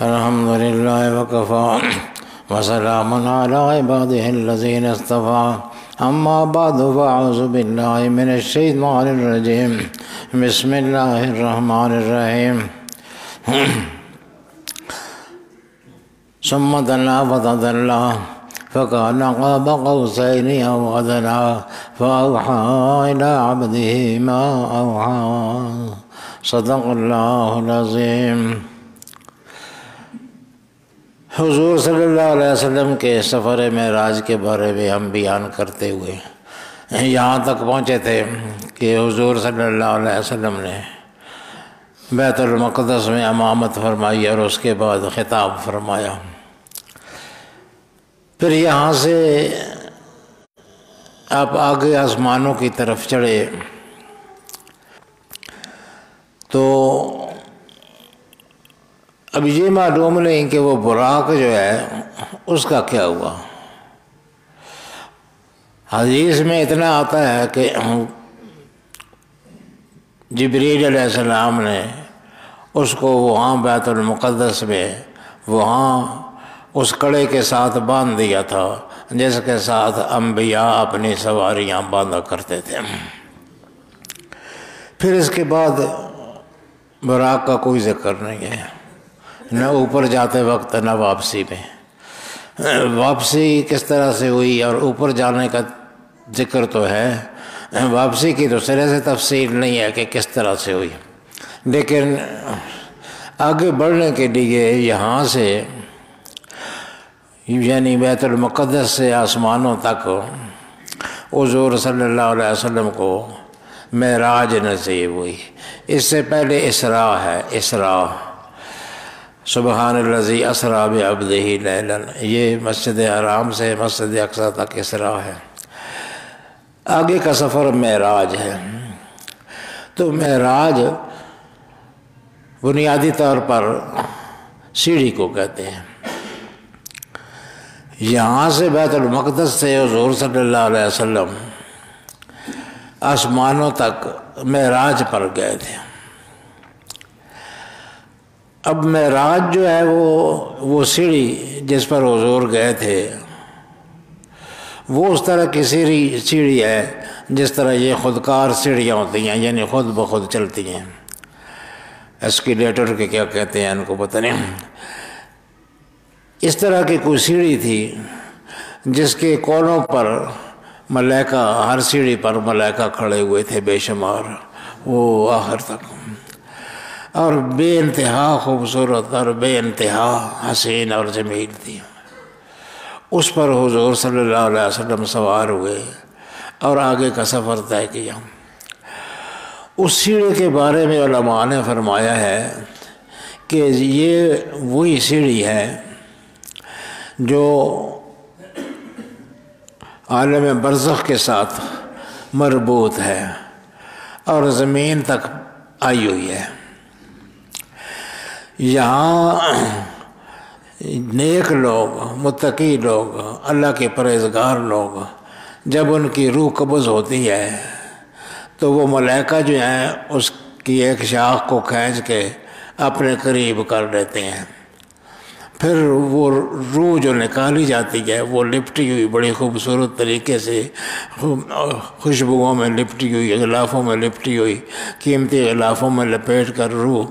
الحمد لله وكفى وسلام على عباده الذين اصطفى أما بعد فأعوذ بالله من الشيطان الرجيم بسم الله الرحمن الرحيم ثم دنا فتدلى فكان قاب قوسين أو أدنى فأوحى إلى عبده ما أوحى صدق الله العظيم۔ حضور صلی اللہ علیہ وسلم کے سفر معراج کے بارے میں ہم بیان کرتے ہوئے یہاں تک پہنچے تھے کہ حضور صلی اللہ علیہ وسلم نے بیت المقدس میں امامت فرمائی اور اس کے بعد خطاب فرمایا۔ پھر یہاں سے آپ آگے آسمانوں کی طرف چڑھے تو اب یہ معلوم نہیں کہ وہ براق جو ہے اس کا کیا ہوا۔ حدیث میں اتنا آتا ہے کہ جبریل علیہ السلام نے اس کو وہاں بیت المقدس میں وہاں اس کڑے کے ساتھ باندھ دیا تھا جس کے ساتھ انبیاء اپنی سواریاں باندھا کرتے تھے۔ پھر اس کے بعد براق کا کوئی ذکر نہیں ہے، نہ اوپر جاتے وقت نہ واپسی میں۔ واپسی کس طرح سے ہوئی اور اوپر جانے کا ذکر تو ہے، واپسی کی تو سرے سے تفصیل نہیں ہے کہ کس طرح سے ہوئی، لیکن آگے بڑھنے کے لیے یہاں سے یعنی بیت المقدس سے آسمانوں تک حضور صلی اللہ علیہ وسلم کو معراج نصیب ہوئی۔ اس سے پہلے اسراء ہے، اسراء سبحان الذی اسریٰ بعبدہ لیلا، یہ مسجد حرام سے مسجد اقصیٰ تک اسراء ہے۔ آگے کا سفر معراج ہے۔ تو معراج بنیادی طور پر سیڑھی کو کہتے ہیں۔ یہاں سے بیت المقدس سے حضور صلی اللہ علیہ وسلم آسمانوں تک معراج پر گئے تھے۔ اب معراج جو ہے وہ سیڑھی جس پر حضور گئے تھے وہ اس طرح کی سیڑھی ہے جس طرح یہ خودکار سیڑھیاں ہوتی ہیں، یعنی خود بخود چلتی ہیں۔ اسکیلیٹر کے کیا کہتے ہیں ان کو پتہ نہیں۔ اس طرح کی کوئی سیڑھی تھی جس کے کونوں پر ملائکہ، ہر سیڑھی پر ملائکہ کھڑے ہوئے تھے بے شمار، وہ آخر تک، اور بے انتہا خوبصورت اور بے انتہا حسین اور جمیل تھی۔ اس پر حضور صلی اللہ علیہ وسلم سوار ہوئے اور آگے کا سفر طے کیا۔ اس سیڑھی کے بارے میں علماء نے فرمایا ہے کہ یہ وہی سیڑھی ہے جو عالم برزخ کے ساتھ مربوط ہے اور زمین تک آئی ہوئی ہے۔ یہاں نیک لوگ، متقی لوگ، اللہ کے پرہیزگار لوگ جب ان کی روح قبض ہوتی ہے تو وہ ملائکہ جو ہیں اس کی ایک شاخ کو کھینچ کے اپنے قریب کر لیتے ہیں۔ پھر وہ روح جو نکالی جاتی ہے وہ لپٹی ہوئی بڑی خوبصورت طریقے سے خوشبوؤں میں لپٹی ہوئی، غلافوں میں لپٹی ہوئی، قیمتی غلافوں میں لپیٹ کر روح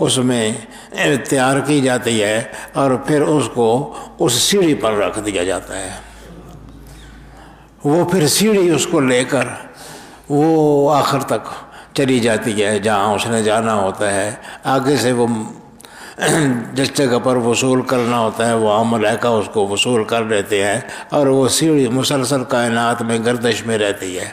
اس میں تیار کی جاتی ہے اور پھر اس کو اس سیڑھی پر رکھ دیا جاتا ہے۔ وہ پھر سیڑھی اس کو لے کر وہ آخر تک چلی جاتی ہے جہاں اس نے جانا ہوتا ہے۔ آگے سے وہ جس جگہ پر وصول کرنا ہوتا ہے وہاں ملائکہ اس کو وصول کر لیتے ہیں اور وہ سیڑھی مسلسل کائنات میں گردش میں رہتی ہے۔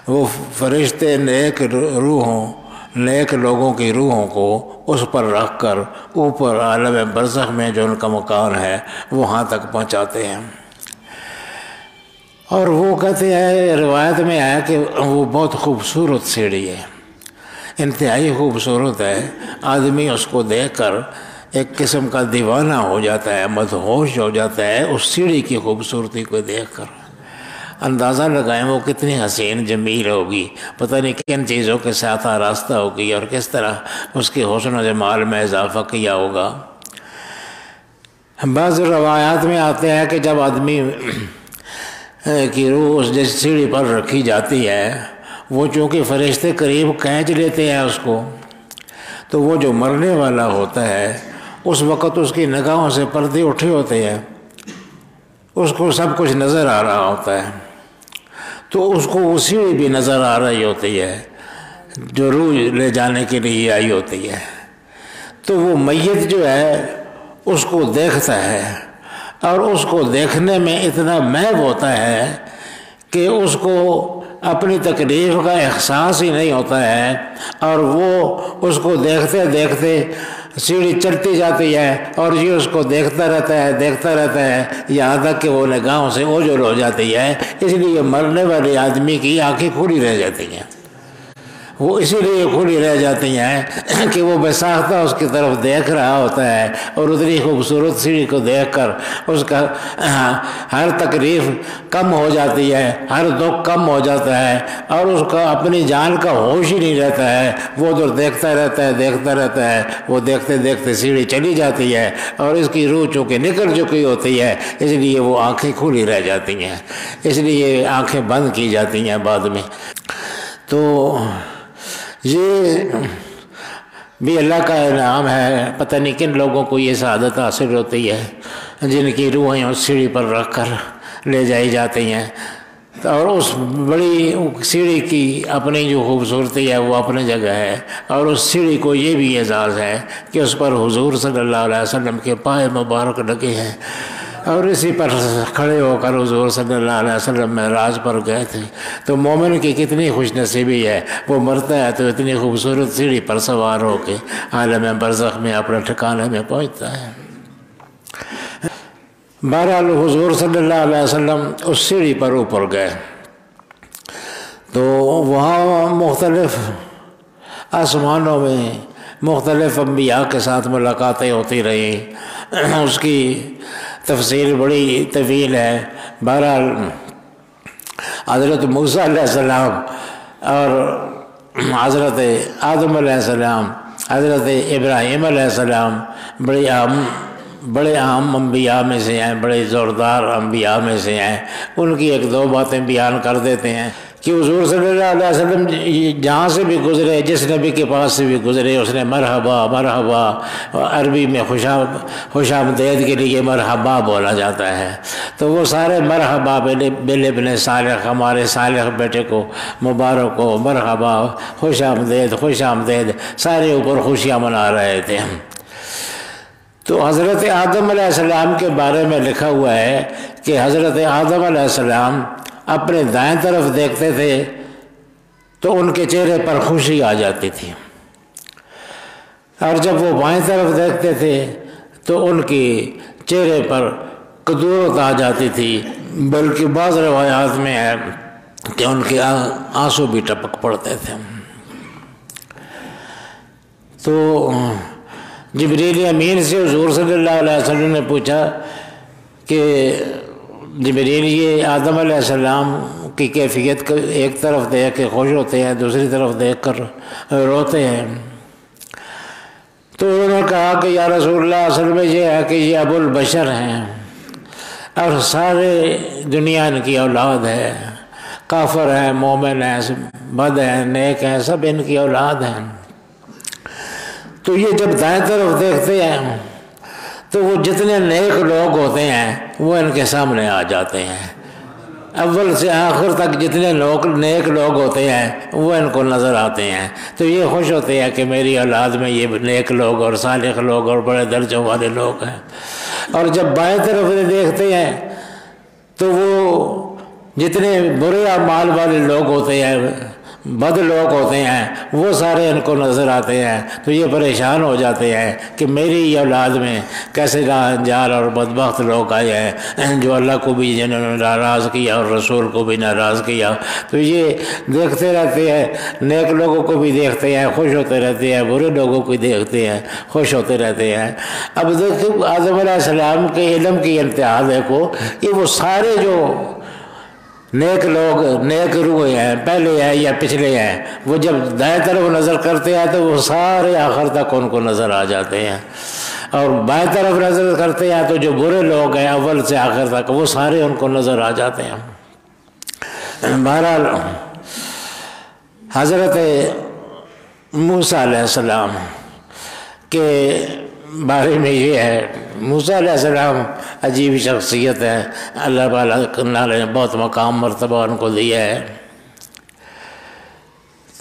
وہ فرشتے نیک روحوں، نیک لوگوں کی روحوں کو اس پر رکھ کر اوپر عالم برزخ میں جو ان کا مکان ہے وہاں تک پہنچاتے ہیں۔ اور وہ کہتے ہیں، روایت میں ہے کہ وہ بہت خوبصورت سیڑھی ہے، انتہائی خوبصورت ہے۔ آدمی اس کو دیکھ کر ایک قسم کا دیوانہ ہو جاتا ہے، مدہوش ہو جاتا ہے اس سیڑھی کی خوبصورتی کو دیکھ کر۔ اندازہ لگائیں وہ کتنی حسین جمیل ہوگی، پتہ نہیں کن چیزوں کے ساتھ آراستہ ہوگی اور کس طرح اس کے حسن و جمال میں اضافہ کیا ہوگا۔ بعض روایات میں آتے ہیں کہ جب آدمی کی روح اس جیسی سیڑھی پر رکھی جاتی ہے، وہ چونکہ فرشتے قریب کھینچ لیتے ہیں اس کو، تو وہ جو مرنے والا ہوتا ہے اس وقت اس کی نگاہوں سے پردے اٹھے ہوتے ہیں، اس کو سب کچھ نظر آ رہا ہوتا ہے، تو اس کو وہ سیڑھی بھی نظر آ رہی ہوتی ہے جو روح لے جانے کے لیے آئی ہوتی ہے۔ تو وہ میت جو ہے اس کو دیکھتا ہے، اور اس کو دیکھنے میں اتنا محو ہوتا ہے کہ اس کو اپنی تکلیف کا احساس ہی نہیں ہوتا ہے، اور وہ اس کو دیکھتے دیکھتے سیڑھی چلتی جاتی ہے، اور یہ اس کو دیکھتا رہتا ہے یہاں تک کہ وہ نگاہوں سے اوجھل ہو جاتی ہے۔ اس لیے مرنے والے آدمی کی آنکھیں کھلی رہ جاتی ہیں، وہ اسی لیے کھلی رہ جاتی ہیں کہ وہ بساختہ اس کی طرف دیکھ رہا ہوتا ہے، اور اتنی خوبصورت سیڑھی کو دیکھ کر اس کا ہر تکلیف کم ہو جاتی ہے، ہر دکھ کم ہو جاتا ہے، اور اس کا اپنی جان کا ہوش ہی نہیں رہتا ہے، وہ ادھر دیکھتا رہتا ہے، وہ دیکھتے دیکھتے سیڑھی چلی جاتی ہے، اور اس کی روح چونکہ نکل چکی ہوتی ہے اس لیے وہ آنکھیں کھلی رہ جاتی ہیں، اس لیے آنکھیں بند کی جاتی ہیں بعد میں۔ تو یہ بھی اللہ کا انعام ہے، پتہ نہیں کن لوگوں کو یہ سعادت حاصل ہوتی ہے جن کی روحیں اس سیڑھی پر رکھ کر لے جائی جاتی ہیں، اور اس بڑی سیڑھی کی اپنی جو خوبصورتی ہے وہ اپنی جگہ ہے، اور اس سیڑھی کو یہ بھی اعزاز ہے کہ اس پر حضور صلی اللہ علیہ وسلم کے پائے مبارک لگے ہیں، اور اسی پر کھڑے ہو کر حضور صلی اللہ علیہ وسلم معراج پر گئے تھے۔ تو مومن کی کتنی خوش نصیبی ہے، وہ مرتا ہے تو اتنی خوبصورت سیڑھی پر سوار ہو کے عالم برزخ میں اپنے ٹھکانے میں پہنچتا ہے۔ بہرحال حضور صلی اللہ علیہ وسلم اس سیڑھی پر اوپر گئے تو وہاں مختلف آسمانوں میں مختلف انبیاء کے ساتھ ملاقاتیں ہوتی رہیں، اس کی تفصیل بڑی طویل ہے۔ بہرحال حضرت موسیٰ علیہ السلام اور حضرت آدم علیہ السلام، حضرت ابراہیم علیہ السلام بڑے اہم انبیاء میں سے ہیں، بڑے زوردار انبیاء میں سے ہیں۔ ان کی ایک دو باتیں بیان کر دیتے ہیں کہ حضور صلی اللہ علیہ وسلم جہاں سے بھی گزرے، جس نبی کے پاس سے بھی گزرے، اس نے مرحبا مرحبا، عربی میں خوش آمدید کے لیے مرحبا بولا جاتا ہے، تو وہ سارے مرحبا بالابن صالح، ہمارے صالح بیٹے کو مبارک ہو، مرحبا، خوش آمدید، سارے اوپر خوشیاں منا رہے تھے۔ تو حضرت آدم علیہ السلام کے بارے میں لکھا ہوا ہے کہ حضرت آدم علیہ السلام اپنے دائیں طرف دیکھتے تھے تو ان کے چہرے پر خوشی آ جاتی تھی، اور جب وہ بائیں طرف دیکھتے تھے تو ان کی چہرے پر کدورت آ جاتی تھی، بلکہ بعض روایات میں ہے کہ ان کے آنسو بھی ٹپک پڑتے تھے۔ تو جبریل امین سے حضور صلی اللہ علیہ وسلم نے پوچھا کہ جبریل، یہ آدم علیہ السلام کی کیفیت ایک طرف دیکھ کے خوش ہوتے ہیں، دوسری طرف دیکھ کر روتے ہیں، تو انہوں نے کہا کہ یا رسول اللہ، اصل میں یہ ہے کہ یہ ابو البشر ہیں، اور سارے دنیا ان کی اولاد ہے، کافر ہیں، مومن ہیں، بد ہیں، نیک ہیں، سب ان کی اولاد ہیں۔ تو یہ جب دائیں طرف دیکھتے ہیں تو وہ جتنے نیک لوگ ہوتے ہیں وہ ان کے سامنے آ جاتے ہیں، اول سے آخر تک جتنے نیک لوگ ہوتے ہیں وہ ان کو نظر آتے ہیں، تو یہ خوش ہوتے ہیں کہ میری اولاد میں یہ نیک لوگ اور صالح لوگ اور بڑے درجوں والے لوگ ہیں۔ اور جب بائیں طرف دیکھتے ہیں تو وہ جتنے برے اعمال والے لوگ ہوتے ہیں، بد لوگ ہوتے ہیں، وہ سارے ان کو نظر آتے ہیں، تو یہ پریشان ہو جاتے ہیں کہ میری اولاد میں کیسے ناانجار اور بدبخت لوگ آئے ہیں جو اللہ کو بھی جنہوں نے ناراض کیا اور رسول کو بھی ناراض کیا۔ تو یہ دیکھتے رہتے ہیں، نیک لوگوں کو بھی دیکھتے ہیں، خوش ہوتے رہتے ہیں، برے لوگوں کو دیکھتے ہیں، خوش ہوتے رہتے ہیں۔ اب دیکھو آدم علیہ السلام کے علم کی انتہا دیکھو، یہ وہ سارے جو نیک لوگ، نیک روح ہیں، پہلے ہیں یا پچھلے ہیں، وہ جب دائیں طرف نظر کرتے ہیں تو وہ سارے آخر تک ان کو نظر آ جاتے ہیں، اور بائیں طرف نظر کرتے ہیں تو جو برے لوگ ہیں اول سے آخر تک وہ سارے ان کو نظر آ جاتے ہیں۔ بہرحال حضرت موسیٰ علیہ السلام کے بارے میں یہ ہے، موسیٰ علیہ السلام عجیب شخصیت ہے، اللہ تعالیٰ نے بہت مقام مرتبہ ان کو دیا ہے۔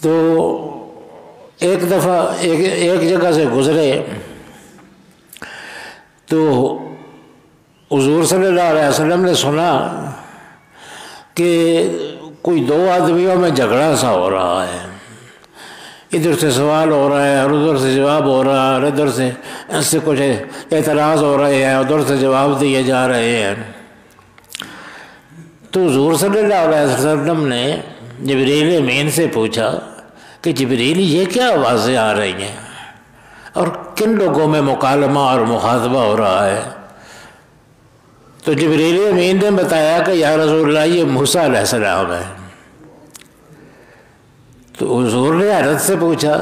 تو ایک دفعہ ایک جگہ سے گزرے تو حضور صلی اللہ علیہ وسلم نے سنا کہ کوئی دو آدمیوں میں جھگڑا سا ہو رہا ہے، ادھر سے سوال ہو رہا ہے اور ادھر سے جواب ہو رہا ہے، اور ادھر سے اس سے کچھ اعتراض ہو رہے ہیں، ادھر سے جواب دیے جا رہے ہیں۔ تو حضور صلی اللہ علیہ وسلم نے جبریل امین سے پوچھا کہ جبریل یہ کیا آوازیں آ رہی ہیں اور کن لوگوں میں مکالمہ اور مخاطبہ ہو رہا ہے؟ تو جبریل امین نے بتایا کہ یا رسول اللہ یہ موسیٰ علیہ السلام ہے۔ تو حضور نے حضرت سے پوچھا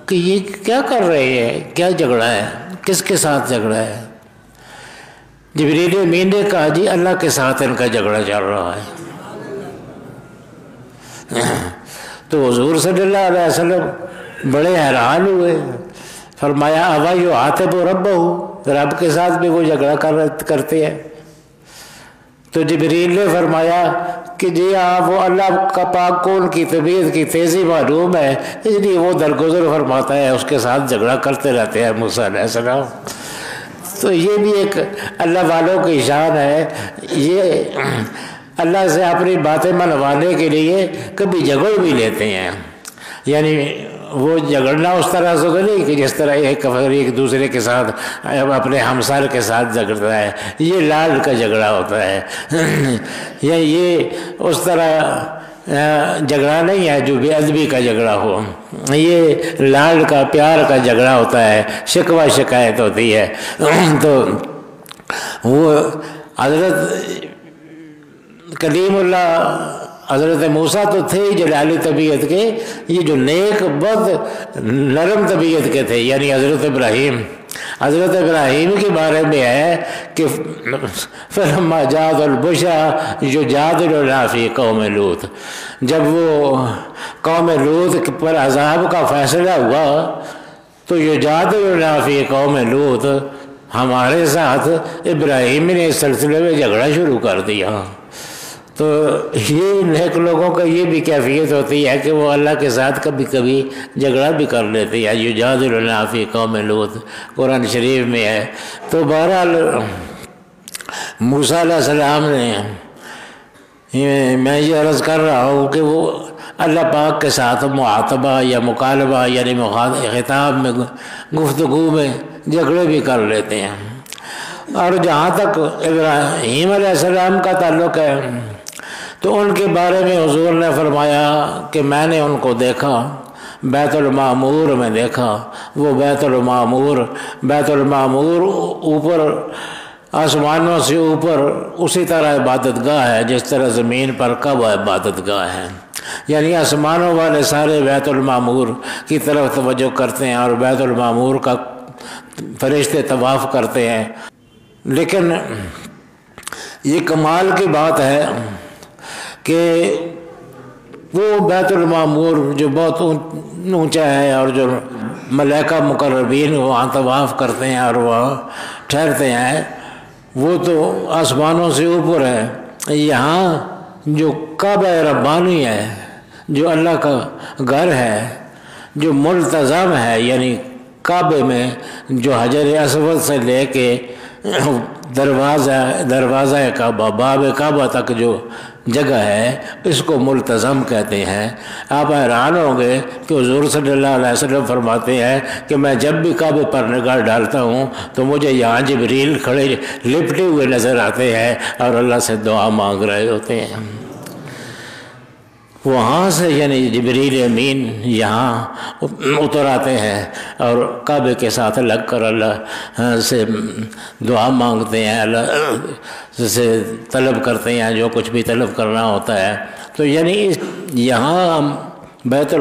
کہ یہ کیا کر رہے ہیں، کیا جھگڑا ہے، کس کے ساتھ جھگڑا ہے؟ جبریل امین نے کہا جی اللہ کے ساتھ ان کا جھگڑا چل رہا ہے۔ تو حضور صلی اللہ علیہ وسلم بڑے حیران ہوئے، فرمایا ابا یو عاتب و رب ہو، رب کے ساتھ بھی وہ جھگڑا کرتے ہیں۔ تو جبریل نے فرمایا کہ جی آپ وہ اللہ کا پاک کو ان کی طبیعت کی تیزی معلوم ہے، اس لیے وہ درگزر فرماتا ہے، اس کے ساتھ جھگڑا کرتے رہتے ہیں موسیٰ علیہ السلام۔ تو یہ بھی ایک اللہ والوں کی شان ہے، یہ اللہ سے اپنی باتیں منوانے کے لیے کبھی جھگڑ بھی لیتے ہیں، یعنی وہ جھگڑنا اس طرح سے تو نہیں کہ جس طرح ایک دوسرے کے ساتھ اپنے ہمسر کے ساتھ جھگڑتا ہے، یہ لال کا جھگڑا ہوتا ہے، یا یہ اس طرح جھگڑا نہیں ہے جو بے ادبی کا جھگڑا ہو، یہ لال کا پیار کا جھگڑا ہوتا ہے، شکوہ شکایت ہوتی ہے۔ تو وہ حضرت کلیم اللہ حضرت موسیٰ تو تھے جلالی طبیعت کے، یہ جو نیک بد نرم طبیعت کے تھے یعنی حضرت ابراہیم کے بارے میں ہے کہ فلما جاءت البشریٰ یجادلنا فی قوم لوط، جب وہ قوم لوط پر عذاب کا فیصلہ ہوا تو یجادلنا فی قوم لوط، ہمارے ساتھ ابراہیم نے اس سلسلے میں جھگڑا شروع کر دیا۔ تو یہ نیک لوگوں کا یہ بھی کیفیت ہوتی ہے کہ وہ اللہ کے ساتھ کبھی کبھی جھگڑا بھی کر لیتے ہیں، یجادلنا فی قوم لوط قرآن شریف میں ہے۔ تو بہرحال موسیٰ علیہ السلام نے، میں یہ عرض کر رہا ہوں کہ وہ اللہ پاک کے ساتھ معاتبہ یا مکالمہ یعنی خطاب میں گفتگو میں جھگڑے بھی کر لیتے ہیں۔ اور جہاں تک ابراہیم علیہ السلام کا تعلق ہے تو ان کے بارے میں حضور نے فرمایا کہ میں نے ان کو دیکھا، بیت المعمور میں دیکھا، وہ بیت المعمور اوپر آسمانوں سے اوپر اسی طرح عبادت گاہ ہے جس طرح زمین پر کعبہ عبادت گاہ ہے، یعنی آسمانوں والے سارے بیت المعمور کی طرف توجہ کرتے ہیں اور بیت المعمور کا فرشتے طواف کرتے ہیں۔ لیکن یہ کمال کی بات ہے کہ وہ بیت المعمور جو بہت اونچا ہے اور جو ملائکہ مقربین وہاں طواف کرتے ہیں اور وہاں ٹھہرتے ہیں، وہ تو آسمانوں سے اوپر ہے۔ یہاں جو کعبہ ربانی ہے، جو اللہ کا گھر ہے، جو ملتزم ہے، یعنی کعبے میں جو حجر اسود سے لے کے دروازہ کعبہ باب کعبہ تک جو جگہ ہے اس کو ملتزم کہتے ہیں۔ آپ حیران ہوں گے کہ حضور صلی اللہ علیہ وسلم فرماتے ہیں کہ میں جب بھی کعبے پر نگاہ ڈالتا ہوں تو مجھے یہاں جبریل کھڑے لپٹے ہوئے نظر آتے ہیں اور اللہ سے دعا مانگ رہے ہوتے ہیں۔ وہاں سے یعنی جبریل امین یہاں اتر آتے ہیں اور کعبے کے ساتھ لگ کر اللہ سے دعا مانگتے ہیں، اللہ سے طلب کرتے ہیں جو کچھ بھی طلب کرنا ہوتا ہے۔ تو یعنی یہاں بیت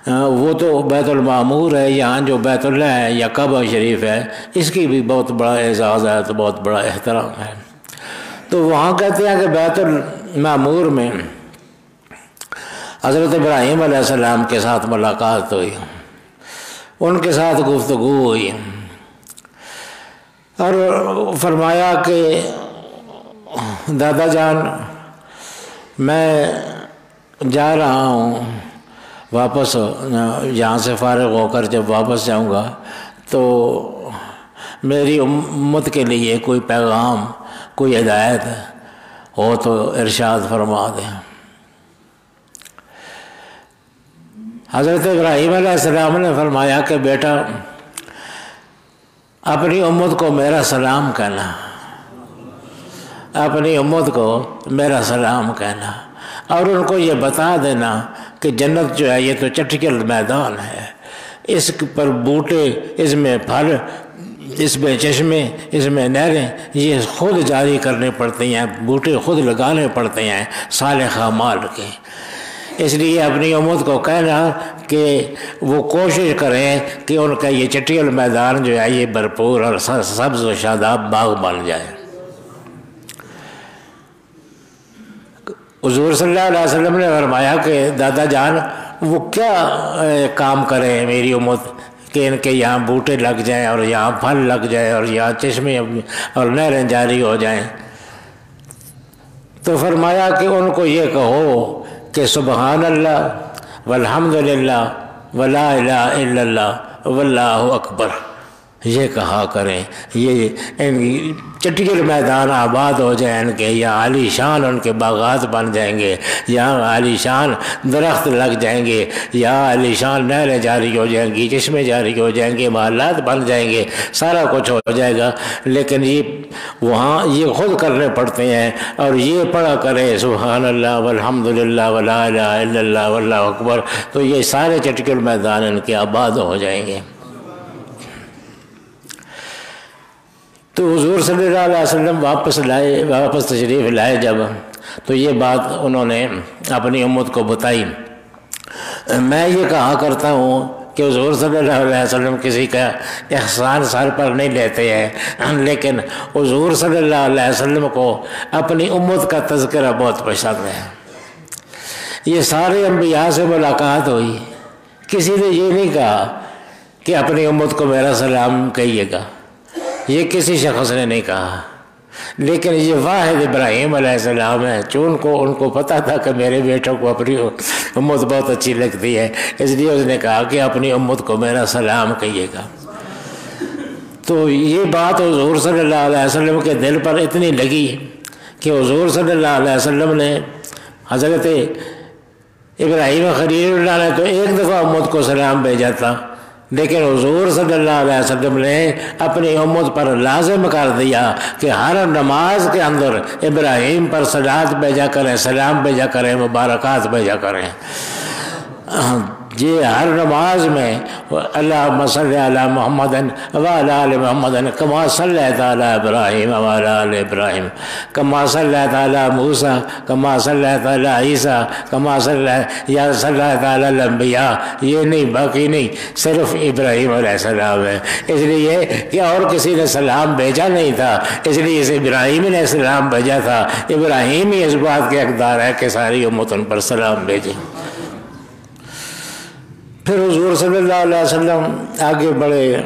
وہ تو بیت المعمور ہے، یہاں جو بیت اللہ ہے یا کعبہ شریف ہے اس کی بھی بہت بڑا اعزاز ہے، تو بہت بڑا احترام ہے۔ تو وہاں کہتے ہیں کہ بیت المعمور میں حضرت ابراہیم علیہ السلام کے ساتھ ملاقات ہوئی، ان کے ساتھ گفتگو ہوئی، اور فرمایا کہ دادا جان میں جا رہا ہوں واپس، یہاں سے فارغ ہو کر جب واپس جاؤں گا تو میری امت کے لیے کوئی پیغام، کوئی ہدایت ہو تو ارشاد فرما دیں۔ حضرت ابراہیم علیہ السلام نے فرمایا کہ بیٹا اپنی امت کو میرا سلام کہنا، اپنی امت کو میرا سلام کہنا، اور ان کو یہ بتا دینا کہ جنت جو ہے یہ تو چٹکل میدان ہے، اس پر بوٹے، اس میں پھل، اس میں چشمے، اس میں نہریں، یہ خود جاری کرنے پڑتے ہیں، بوٹے خود لگانے پڑتے ہیں صالح اعمال کے۔ اس لیے اپنی امت کو کہنا کہ وہ کوشش کریں کہ ان کا یہ چٹکل میدان جو ہے یہ بھرپور اور سبز و شاداب باغ بن جائے۔ حضور صلی اللہ علیہ وسلم نے فرمایا کہ دادا جان وہ کیا کام کرے میری امت کہ ان کے یہاں بوٹے لگ جائیں اور یہاں پھل لگ جائیں اور یہاں چشمے اور نہریں جاری ہو جائیں؟ تو فرمایا کہ ان کو یہ کہو کہ سبحان اللہ والحمد للہ ولا الہ الا اللہ واللہ اکبر، یہ کہا کریں، یہ چٹکل میدان آباد ہو جائیں ان کے، یا عالی شان ان کے باغات بن جائیں گے، یہاں عالی شان درخت لگ جائیں گے، یا عالی شان نہریں جاری ہو جائیں گی، چشمے جاری ہو جائیں گے، محلات بن جائیں گے، سارا کچھ ہو جائے گا۔ لیکن یہ وہاں یہ خود کرنے پڑتے ہیں، اور یہ پڑھا کرے سبحان اللہ والحمد للہ ولا الہ الا اللہ واللہ اکبر، تو یہ سارے چٹکل میدان ان کے آباد ہو جائیں گے۔ تو حضور صلی اللہ علیہ وسلم واپس تشریف لائے جب، تو یہ بات انہوں نے اپنی امت کو بتائی۔ میں یہ کہا کرتا ہوں کہ حضور صلی اللہ علیہ وسلم کسی کا احسان سر پر نہیں لیتے ہیں، لیکن حضور صلی اللہ علیہ وسلم کو اپنی امت کا تذکرہ بہت پسند ہے۔ یہ سارے انبیاء سے ملاقات ہوئی، کسی نے یہ نہیں کہا کہ اپنی امت کو میرا سلام کہیے گا، یہ کسی شخص نے نہیں کہا، لیکن یہ واحد ابراہیم علیہ السلام ہے، چون کو ان کو پتہ تھا کہ میرے بیٹوں کو اپنی امت بہت اچھی لگتی ہے، اس لیے اس نے کہا کہ اپنی امت کو میرا سلام کہیے گا۔ تو یہ بات حضور صلی اللہ علیہ وسلم کے دل پر اتنی لگی کہ حضور صلی اللہ علیہ وسلم نے حضرت ابراہیم خلیل اللہ نے تو ایک دفعہ امت کو سلام بھیجا تھا، لیکن حضور صلی اللہ علیہ وسلم نے اپنی امت پر لازم کر دیا کہ ہر نماز کے اندر ابراہیم پر صلوات بھیجا کریں، سلام بھیجا کریں، مبارکات بھیجا کریں۔ یہ ہر نماز میں اللہم صلی علی محمد وعلی آل محمد کما صلیت علی ابراہیم وعلی آل ابراہیم کما صلیت علی موسیٰ کما صلیت علی عیسیٰ کما صلیت علی الانبیاء، یہ نہیں، باقی نہیں، صرف ابراہیم علیہ السلام ہے۔ اس لیے کہ اور کسی نے سلام بھیجا نہیں تھا، اس لیے اس ابراہیم نے سلام بھیجا تھا۔ ابراہیم ہی اس بات کے حقدار ہے کہ ساری امت ان پر سلام بھیجے۔ پھر حضور صلی اللہ علیہ وسلم آگے بڑھے،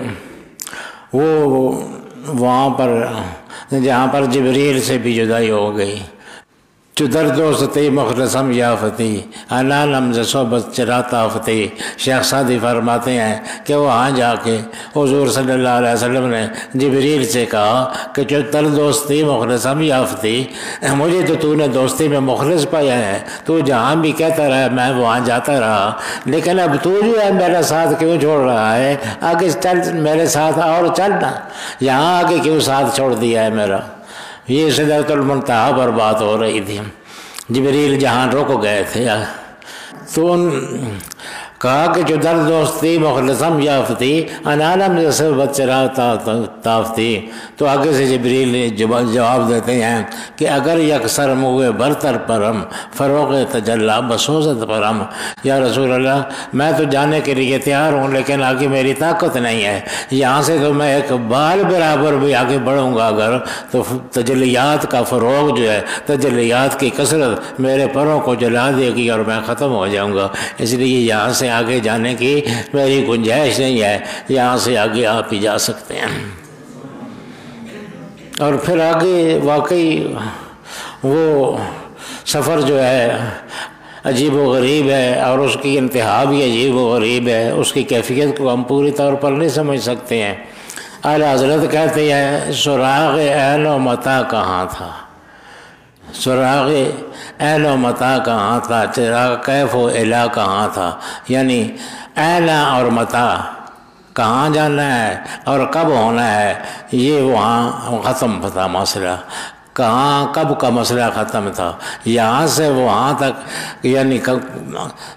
وہ وہاں پر جہاں پر جبریل سے بھی جدائی ہو گئی، جو دردوستی مخلصم یافتی انانم ز صحبت چراتا فتی۔ شیخ سعدی فرماتے ہیں کہ وہاں جا کے حضور صلی اللہ علیہ وسلم نے جبریل سے کہا کہ جو دردوستی مخلصم یافتی، مجھے تو نے دوستی میں مخلص پایا ہے، تو جہاں بھی کہتا رہا میں وہاں جاتا رہا، لیکن اب تو جو ہے میرا ساتھ کیوں چھوڑ رہا ہے؟ آگے چل میرے ساتھ اور چلنا، یہاں آگے کیوں ساتھ چھوڑ دیا ہے میرا؟ یہ سدرۃ المنتہا پر بات ہو رہی تھی۔ جبریل جہاں رک گئے تھے تو ان کہا کہ جو در دوستی مخلصم یافتی انالم جیسے بچرا تافتی. تو آگے سے جبریل جواب دیتے ہیں کہ اگر یکسر موے برتر پرم فروغ تجلا بسوزت پرم. یا رسول اللہ میں تو جانے کے لیے تیار ہوں لیکن آگے میری طاقت نہیں ہے. یہاں سے تو میں ایک بال برابر بھی آگے بڑھوں گا اگر تو تجلیات کا فروغ جو ہے، تجلیات کی کثرت میرے پروں کو جلا دے گی اور میں ختم ہو جاؤں گا. اس لیے یہاں سے آگے جانے کی میری گنجائش نہیں ہے. یہاں سے آگے آپ ہی جا سکتے ہیں. اور پھر آگے واقعی وہ سفر جو ہے عجیب و غریب ہے اور اس کی انتہا بھی عجیب و غریب ہے. اس کی کیفیت کو ہم پوری طور پر نہیں سمجھ سکتے ہیں. اعلیٰ حضرت کہتے ہیں سراغ عین و متا کہاں تھا، سراغ عین و متا کہاں تھا، چراغ کیف و الا کہاں تھا. یعنی عین اور متا کہاں جانا ہے اور کب ہونا ہے یہ وہاں ختم تھا مسئلہ. کہاں کب کا مسئلہ ختم تھا. یہاں سے وہاں تک یعنی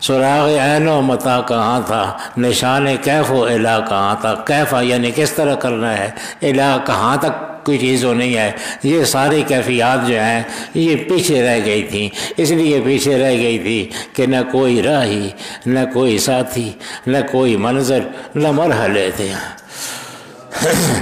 سراغ عین و متا کہاں تھا، نشان کیف و الا کہاں تھا. کیف یعنی کس طرح کرنا ہے، الا کہاں تک کوئی چیز نہیں ہے. یہ ساری کیفیات جو ہیں یہ پیچھے رہ گئی تھیں. اس لیے پیچھے رہ گئی تھی کہ نہ کوئی راہی، نہ کوئی ساتھی، نہ کوئی منظر، نہ مرحلے تھے.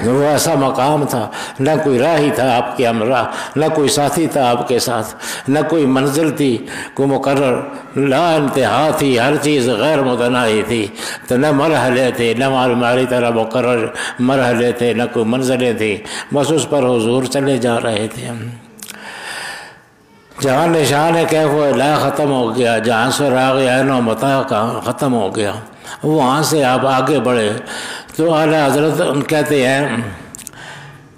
وہ ایسا مقام تھا، نہ کوئی راہی تھا آپ کے ہمراہ، نہ کوئی ساتھی تھا آپ کے ساتھ، نہ کوئی منزل تھی، کوئی مقرر، لا انتہا تھی، ہر چیز غیر متناہی تھی. تو نہ مرحلے تھے، نہ ہماری طرح مقرر مرحلے تھے، نہ کوئی منزلیں تھیں. بس اس پر حضور چلے جا رہے تھے. جہاں نشان کیف و الا ختم ہو گیا، جہاں سراغ عین و متا کا ختم ہو گیا، وہاں سے آپ آگے بڑھے. تو اعلیٰ حضرت کہتے ہیں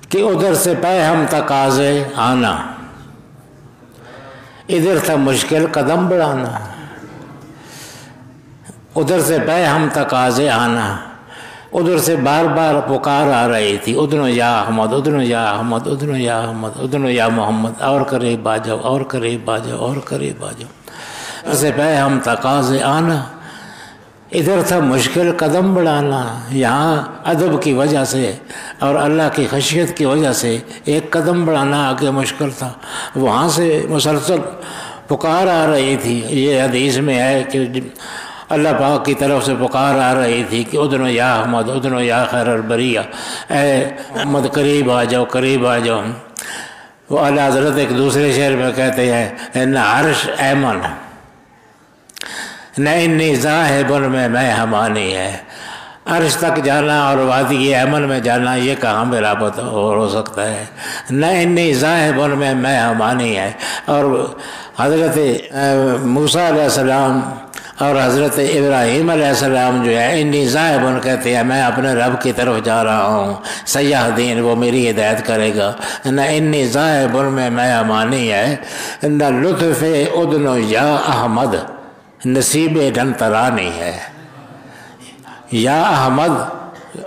کہ ادھر سے پے ہم تقاضے آنا، ادھر تھا مشکل قدم بڑھانا. ادھر سے پے ہم تقاضے آنا، ادھر سے بار بار پکار آ رہی تھی، ادنو یا احمد، ادنو یا احمد، ادنو یا احمد، ادنو یا محمد، اور قریب آ جاؤ، اور قریب آ جاؤ، اور قریب آ جاؤ. ادھر سے پے ہم تقاضے آنا، ادھر تھا مشکل قدم بڑھانا. یہاں ادب کی وجہ سے اور اللہ کی خشیت کی وجہ سے ایک قدم بڑھانا آگے مشکل تھا. وہاں سے مسلسل پکار آ رہی تھی. یہ حدیث میں ہے کہ اللہ پاک کی طرف سے پکار آ رہی تھی کہ ادنو یا احمد، ادنو یا خیر البریہ، اے احمد قریب آ جاؤ، قریب آ جاؤ. وہ اعلیٰ حضرت ایک دوسرے شعر میں کہتے ہیں ان عرش ایمن نہ انی ذاہبن میں ہمانی ہے. عرش تک جانا اور وادی ایمن میں جانا یہ کہاں برابر ہو سکتا ہے. نہ انی ذاہبن میں ہمانی ہے. اور حضرت موسیٰ علیہ السلام اور حضرت ابراہیم علیہ السلام جو ہے انی ذاہبن کہتے ہیں میں اپنے رب کی طرف جا رہا ہوں، سیاح دین وہ میری ہدایت کرے گا. نہ انی ذاہبن میں ہمانی ہے، نہ لطف ادنو یا احمد نصیب ڈنترانی ہے. یا احمد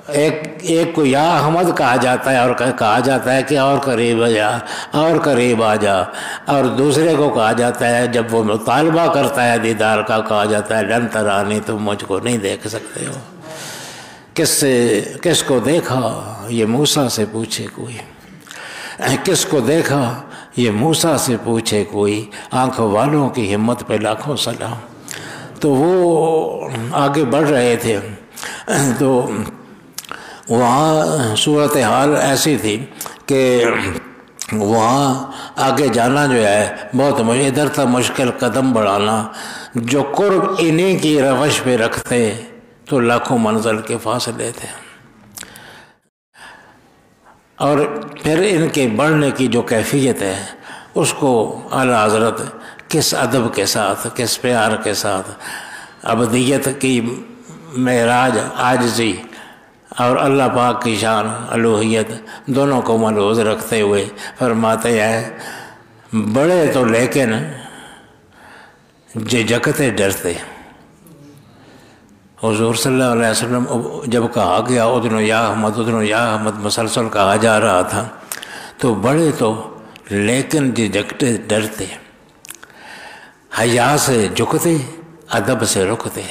ایک کو یا احمد کہا جاتا ہے اور کہا جاتا ہے کہ اور قریب آ جا، اور قریب آ جا. اور دوسرے کو کہا جاتا ہے جب وہ مطالبہ کرتا ہے دیدار کا، کہا جاتا ہے ڈنترانی تم مجھ کو نہیں دیکھ سکتے ہو. کس کو دیکھا یہ موسیٰ سے پوچھے کوئی، کس کو دیکھا یہ موسیٰ سے پوچھے کوئی، آنکھ والوں کی ہمت پہ لاکھوں سلام. تو وہ آگے بڑھ رہے تھے. تو وہاں صورتحال ایسی تھی کہ وہاں آگے جانا جو ہے بہت ادھر تھا مشکل قدم بڑھانا. جو قرب انہی کی روش پہ رکھتے تو لاکھوں منزل کے فاصلے تھے. اور پھر ان کے بڑھنے کی جو کیفیت ہے اس کو اعلیٰ حضرت کس ادب کے ساتھ، کس پیار کے ساتھ ابدیت کی معراج، عاجزی اور اللہ پاک کی شان الوہیت دونوں کو ملحوظ رکھتے ہوئے فرماتے ہیں بڑے تو لیکن جھجکتے ڈرتے. حضور صلی اللہ علیہ وسلم جب کہا گیا ادنو یا احمد، ادنو یا احمد مسلسل کہا جا رہا تھا تو بڑے تو لیکن جھجکتے ڈرتے، حیا سے جھکتے، ادب سے رکتے.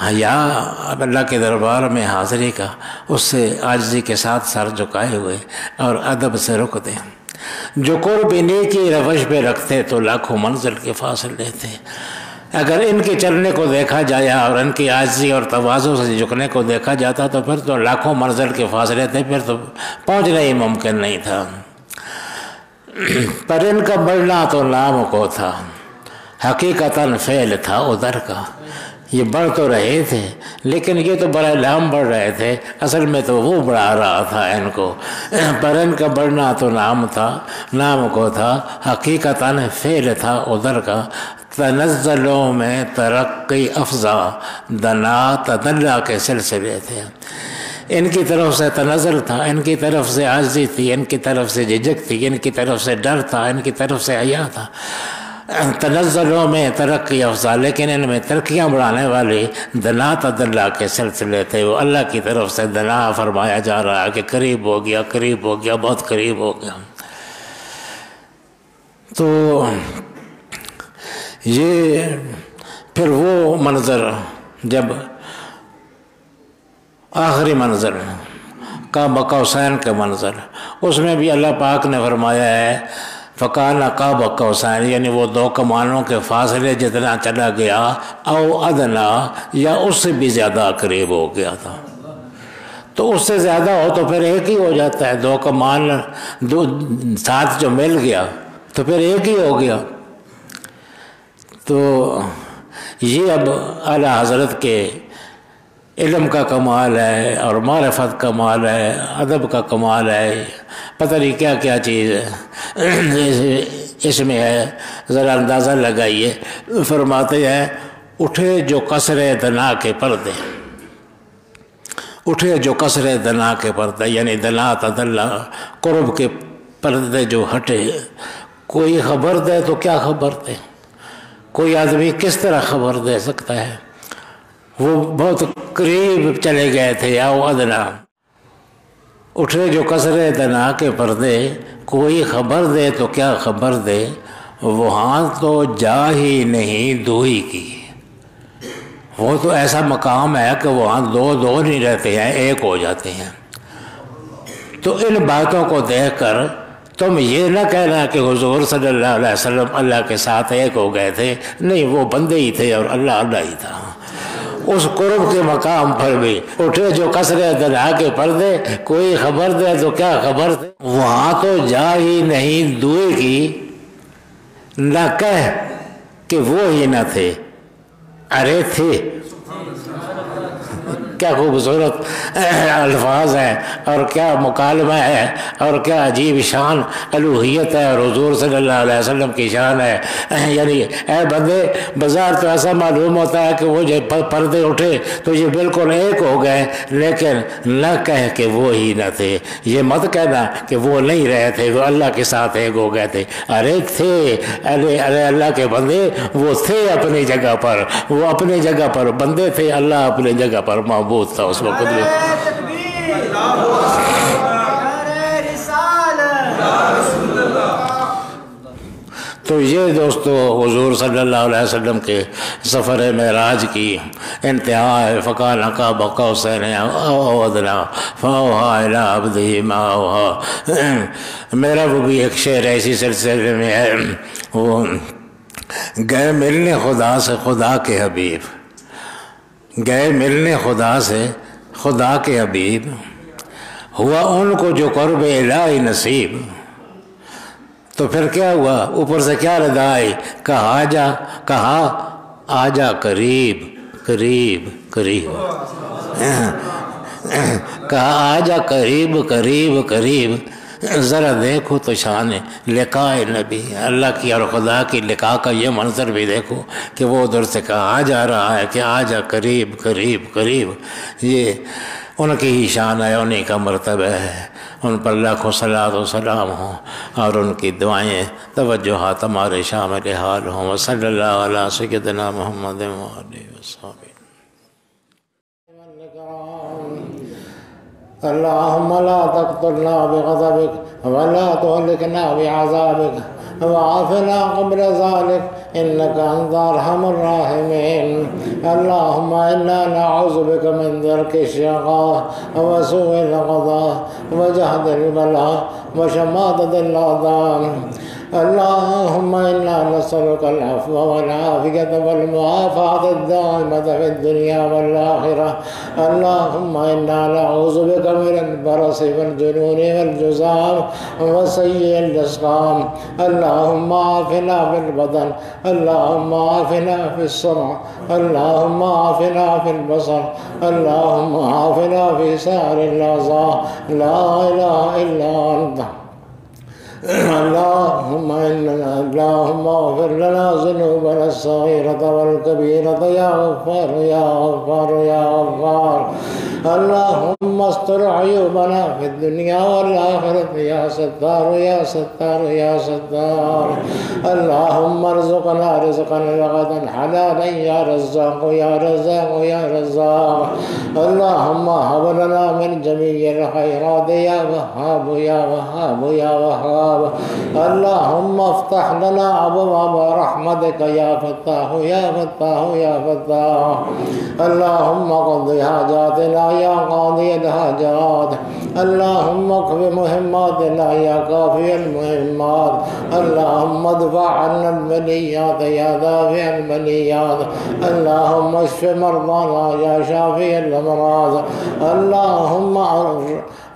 حیا اللہ کے دربار میں حاضری کا، اس سے عاجزی کے ساتھ سر جھکائے ہوئے اور ادب سے رک دیں۔ جو قرب انہی کی روش پہ رکھتے تو لاکھوں منزل کے فاصلے تھے۔ اگر ان کے چلنے کو دیکھا جایا اور ان کی عاجزی اور تواضع سے جھکنے کو دیکھا جاتا تو پھر تو لاکھوں منزل کے فاصلے تھے، پھر تو پہنچنا ہی ممکن نہیں تھا۔ پر ان کا بڑھنا تو نام کو تھا، حقیقتاً فعل تھا ادھر کا۔ یہ بڑھ تو رہے تھے لیکن یہ تو برائے لام بڑھ رہے تھے، اصل میں تو وہ بڑھا رہا تھا ان کو۔ پر ان کا بڑھنا تو نام تھا، نام کو تھا، حقیقتاً فعل تھا ادھر کا۔ تنزلوں میں ترقی افزا، دنا تدلا کے سلسلے تھے۔ ان کی طرف سے تنزل تھا، ان کی طرف سے عاجزی تھی، ان کی طرف سے جھجک تھی، ان کی طرف سے ڈر تھا، ان کی طرف سے حیا تھا۔ تنزلوں میں ترقی افزا، لیکن ان میں ترقیاں بڑھانے والی دنا تدلا کے سلسلے تھے۔ وہ اللہ کی طرف سے دنا فرمایا جا رہا ہے کہ قریب ہو گیا، قریب ہو گیا، بہت قریب ہو گیا۔ تو یہ پھر وہ منظر، جب آخری منظر قاب قوسین کا منظر، اس میں بھی اللہ پاک نے فرمایا ہے فکان قاب قوسین، یعنی وہ دو کمانوں کے فاصلے جتنا چلا گیا، او ادنا، یا اس سے بھی زیادہ قریب ہو گیا تھا۔ تو اس سے زیادہ ہو تو پھر ایک ہی ہو جاتا ہے، دو کمان دو ساتھ جو مل گیا تو پھر ایک ہی ہو گیا۔ تو یہ اب اعلیٰ حضرت کے علم کا کمال ہے اور معرفت کا کمال ہے، ادب کا کمال ہے، پتہ نہیں کیا کیا چیز ہے اس میں ہے، ذرا اندازہ لگائیے۔ فرماتے ہیں اٹھے جو قصرِ دنا کے پردے، اٹھے جو قصرِ دنا کے پردے، یعنی دنا تدلا، قرب کے پردے جو ہٹے۔ کوئی خبر دے تو کیا خبر دے، کوئی آدمی کس طرح خبر دے سکتا ہے؟ وہ بہت قریب چلے گئے تھے۔ او ادنا، اٹھے جو قصرِ دنا کے پردے، کوئی خبر دے تو کیا خبر دے، وہاں تو جا ہی نہیں دوئی کی۔ وہ تو ایسا مقام ہے کہ وہاں دو نہیں رہتے ہیں، ایک ہو جاتے ہیں۔ تو ان باتوں کو دیکھ کر تم یہ نہ کہنا کہ حضور صلی اللہ علیہ وسلم اللہ کے ساتھ ایک ہو گئے تھے، نہیں، وہ بندے ہی تھے اور اللہ اللہ ہی تھا۔ اس قرب کے مقام پر بھی اٹھے جو قصرِ دنا کے پردے، کوئی خبر دے تو کیا خبر دے، وہاں تو جا ہی نہیں دوئے کی، نہ کہہ کہ وہ ہی نہ تھے، ارے تھے۔ کیا خوبصورت الفاظ ہیں اور کیا مکالمہ ہے اور کیا عجیب شان الوہیت ہے اور حضور صلی اللہ علیہ وسلم کی شان ہے۔ یعنی اے بندے، بظاہر تو ایسا معلوم ہوتا ہے کہ وہ جو پردے اٹھے تو یہ بالکل ایک ہو گئے، لیکن نہ کہہ کہ وہ ہی نہ تھے، یہ مت کہنا کہ وہ نہیں رہے تھے، وہ اللہ کے ساتھ ایک ہو گئے تھے، ارے تھے، ارے اللہ کے بندے، وہ تھے اپنی جگہ پر، وہ اپنی جگہ پر بندے تھے، اللہ اپنی جگہ پر معبود تھا اس وقت بھی۔ تو یہ دوستو حضور صلی اللہ علیہ وسلم کے سفر معراج کی انتہا ہے۔ فکان قاب قوسین او ادنا فاوحی الی عبدہ ما اوحی۔ میرا وہ بھی ایک شعر ایسی سلسلے میں ہے، وہ گئے ملنے خدا سے خدا کے حبیب، گئے ملنے خدا سے خدا کے حبیب، ہوا ان کو جو قرب الہی نصیب۔ تو پھر کیا ہوا، اوپر سے کیا ردا آئی، کہا آجا قریب قریب قریب، کہا آجا قریب قریب قریب، ذرا دیکھو تو شان لقاء نبی، اللہ کی اور خدا کی لقاء کا یہ منظر بھی دیکھو کہ وہ ادھر سے کہا جا رہا ہے کہ آجا قریب قریب قریب۔ یہ ان کی ہی شان ہے، انہی کا مرتبہ ہے، ان پر لاکھوں صلاۃ و سلام ہوں اور ان کی دعائیں توجہات ہمارے شامل حال ہوں۔ وصلی اللہ علیہ سیدنا محمد وآلہ وصحبہ۔ اللهم لا تقتلنا بغضبك ولا تهلكنا بعذابك وعافنا قبل ذلك إنك أنت أرحم الراحمين. اللهم إنا نعوذ بك من درك الشقاء وسوء القضاء وجهد البلاء وشماتة الأعداء. اللهم إنا نسألك العفو والعافية والمعافاة الدائمة في الدنيا والآخرة. اللهم إنا نعوذ بك من البرص والجنون والجذام وسيء الأسقام. اللهم عافنا في البدن، اللهم عافنا في السمع، اللهم عافنا في البصر، اللهم عافنا في سائر الأعضاء. لا إله إلا أنت. اللهم اغفر لنا ذنوبنا الصغيرة والكبيرة يا غفار يا غفار يا غفار. اللهم استر عيوبنا في الدنيا والآخرة يا ستار يا ستار يا ستار. اللهم ارزقنا رزقا رغدا حلالا يا رزاق يا رزاق يا رزاق. اللهم هب لنا من جميع الخيرات يا وهاب يا وهاب يا وهاب. اللهم افتح لنا أبواب رحمتك يا فتاح يا فتاح يا فتاح. اللهم قض حاجاتنا يا قاضي الحاجات. اللهم اقض مهماتنا يا كافي المهمات. اللهم ادفع عنا البليات يا دافع البليات. اللهم اشف مرضانا يا شافي الأمراض.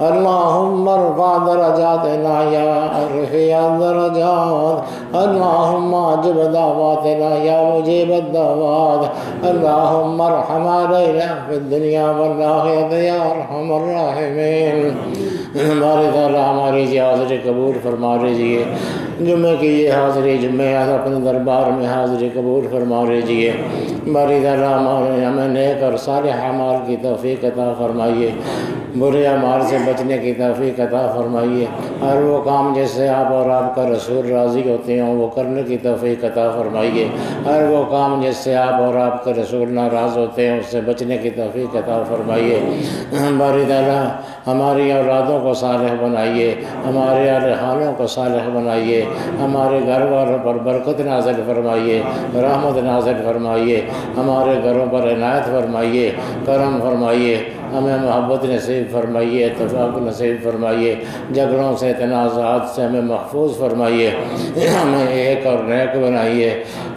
اللهم ارفع درجاتنا يا رفيع الدرجات. اللهم اجب دعواتنا يا مجيب الدعوات. اللهم ارحم علينا في الدنيا والآخرة يا ارحم الراحمين. ہمارے تعالیٰ ہماری جی حاضری قبول فرما لیجیے. جمعے کی یہ حاضری جمعے اپنے دربار میں حاضری قبول فرما لیجیے. ہماری تعالیٰ ہمیں نیک اور صالح اعمال کی توفیق عطا فرمائیے. برے اعمال سے بچنے کی توفیق عطا فرمائیے. ہر وہ کام جس سے آپ اور آپ کا رسول راضی ہوتے ہوں وہ کرنے کی توفیق عطا فرمائیے. ہر وہ کام جس سے آپ اور آپ کا رسول ناراض ہوتے ہیں اس سے بچنے کی توفیق عطا فرمائیے. ہماری تعالیٰ ہماری اولادوں کو صالح بنائیے. ہمارے اہل خانوں کو صالح بنائیے. ہمارے گھر والوں پر برکت نازل فرمائیے، رحمت نازل فرمائیے. ہمارے گھروں پر عنایت فرمائیے، کرم فرمائیے. ہمیں محبت نصیب فرمائیے، اتفاق نصیب فرمائیے. جھگڑوں سے تنازعات سے ہمیں محفوظ فرمائیے. ہمیں ایک اور نیک بنائیے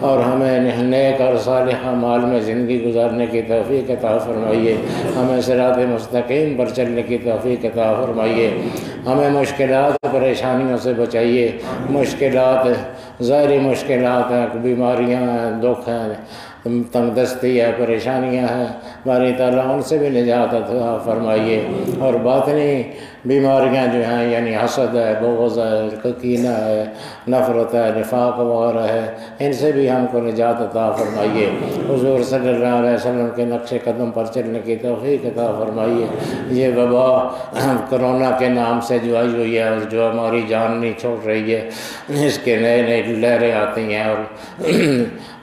اور ہمیں نیک اور صالح اعمال میں زندگی گزارنے کی توفیق عطا فرمائیے. ہمیں صراط مستقیم پر چلنے کی توفیق عطا فرمائیے. ہمیں مشکلات پریشانیوں سے بچائیے. مشکلات ظاہری مشکلات ہیں، بیماریاں ہیں، دکھ ہیں، تنگ دستی ہے، پریشانیاں ہیں. باری تعالیٰ ان سے بھی نجات عطا فرمائیے. اور باطنی بیماریاں جو ہیں یعنی حسد ہے، بغض ہے، کینہ ہے، نفرت ہے، نفاق وغیرہ ہے، ان سے بھی ہم کو نجات عطا فرمائیے. حضور صلی اللہ علیہ وسلم کے نقش قدم پر چلنے کی توفیق عطا فرمائیے. یہ وبا کرونا کے نام سے جو آئی ہوئی ہے اور جو ہماری جان نہیں چھوڑ رہی ہے، اس کے نئے نئے لہریں آتی ہیں اور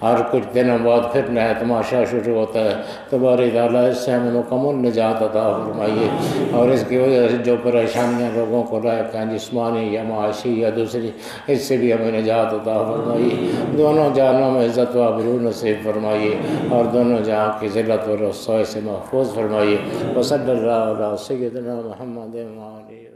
ہر کچھ دنوں بعد پھر نیا تماشا شروع ہوتا ہے. تو باری تعالیٰ اس سے ہمیں مکمل نجات عطا فرمائیے. اور اس کی وجہ سے جو پریشانیاں لوگوں کو لاحق ہیں، جسمانی یا معاشی یا دوسری، اس سے بھی ہمیں نجات عطا فرمائیے. دونوں جہانوں میں عزت و آبرو نصیب فرمائیے اور دونوں جہاں کی ذلت و رسوائی سے محفوظ فرمائیے. وصلی اللہ علیہ سیدنا محمد و آلہ